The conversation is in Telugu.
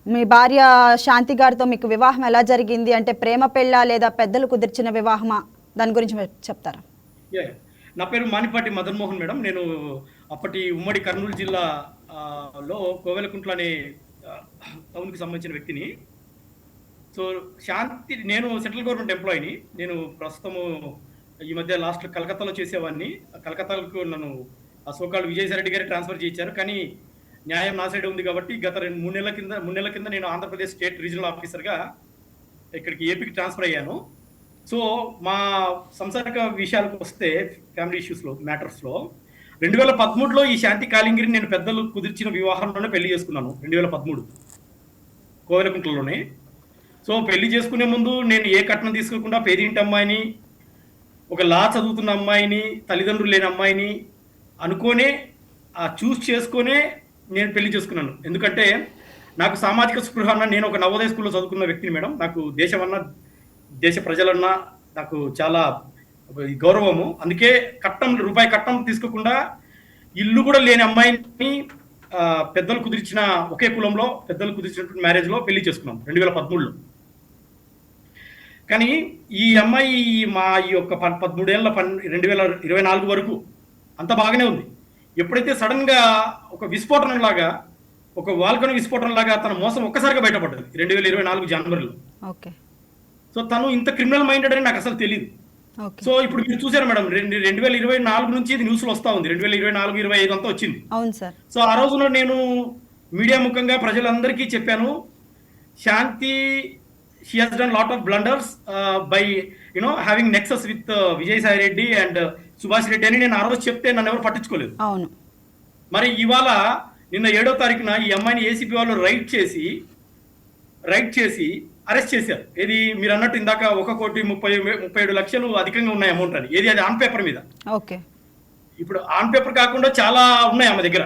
మీ భార్య శాంతి గారితో మీకు వివాహం ఎలా జరిగింది? అంటే ప్రేమ పెళ్ళా లేదా పెద్దలు కుదిర్చిన వివాహమా? దాని గురించి చెప్తారా? యాహ్! నా పేరు మానిపాటి మదన్ మోహన్ మేడం. నేను అప్పటి ఉమ్మడి కర్నూలు జిల్లా లో కోవెలకుంట్ల అనే ఆహ్, టౌన్‌కి సంబంధించిన వ్యక్తిని. సో, నేను సెంట్రల్ గవర్నమెంట్ ఎంప్లాయీని. నేను ప్రస్తుతము ఈ మధ్య లాస్ట్ కలకత్తాలో చేసేవాడిని. కలకత్తాకు నన్ను ఆ సో కాల్డ్ విజయసాయి రెడ్డి గారే ట్రాన్స్‌ఫర్ చేయించారు. కానీ న్యాయం నా సైడే ఉంది కాబట్టి గత 3 నెలల కింద నేను ఆంధ్రప్రదేశ్ స్టేట్ రీజనల్ ఆఫీసర్‌గా ఇక్కడికి ఏపీకి ట్రాన్స్‌ఫర్ అయ్యాను. సో, మా సంసారిక విషయాలకొస్తే ఫ్యామిలీ మ్యాటర్స్‌లో 2013లో ఈ శాంతి కాలింగిరిని నేను పెద్దలు కుదిర్చిన వివాహంలోనే పెళ్లి చేసుకున్నాను. 2013 కోవెలకుంట్లలోనే. సో, పెళ్లి చేసుకునే ముందు నేను ఏ కట్నం తీసుకోకుండా పేదింటి అమ్మాయిని, ఒక చదువుతున్న అమ్మాయిని, తల్లిదండ్రులు లేని అమ్మాయిని అనుకోనే చేసుకొనే నేను పెళ్లి చేసుకున్నాను. ఎందుకంటే నాకు సామాజిక స్పృహ అన్న నేను ఒక నవోదయ స్కూల్‌లో చదువుకున్న వ్యక్తిని మేడం. నాకు దేశమన్నా, దేశ ప్రజలన్నా నాకు చాలా గౌరవము. అందుకే రూపాయి కట్నం తీసుకోకుండా ఇల్లు కూడా లేని అమ్మాయిని పెద్దలు కుదిర్చిన ఒకే కులంలో పెద్దలు కుదిర్చినటువంటి మ్యారేజ్‌లో పెళ్లి చేసుకున్నాం 2013లో. కానీ ఈ అమ్మాయి మా ఈ యొక్క 13 ఏళ్ల 2024 వరకు అంతా బాగానే ఉంది. ఎప్పుడైతే సడెన్‌గా ఒక విస్ఫోటనంలాగా, ఒక వాల్కనీ విస్ఫోటనంలాగా తన మోసం ఒక్కసారిగా బయటపడ్డది 2024 జనవరిలో. ఓకే. సో, తను ఇంత క్రిమినల్ మైండెడ్ అని నాకసలు తెలీదు. ఓకే. సో, ఇప్పుడు మీరు చూసారు మేడం 2024 నుంచి ఇది న్యూస్‌లో వస్తా ఉంది. 2024, 25 అంతా వచ్చింది. అవును సార్. సో, ఆ రోజున నేను మీడియా ముఖంగా ప్రజలందరికీ చెప్పాను. Shanti she has done lot of blunders by having nexus with Vijayasai Reddy and Subhash Reddy అని నేను ఆ రోజు చెప్తే నన్ను ఎవరు పట్టించుకోలేదు. అవును. మరి ఇవాళ నిన్న 7వ తారీఖున ఈ అమ్మాయిని ఏసీపీ వాళ్ళు రైడ్ చేసి అరెస్ట్ చేశారు. ఏది మీరు అన్నట్టు ఇందాక 1,37,00,000 అధికంగా ఉన్నాయి అమౌంట్ అని. ఏది అది ఆన్ పేపర్ మీద. ఓకే. ఇప్పుడు ఆన్ పేపర్ కాకుండా చాలా ఉన్నాయి ఆమె దగ్గర.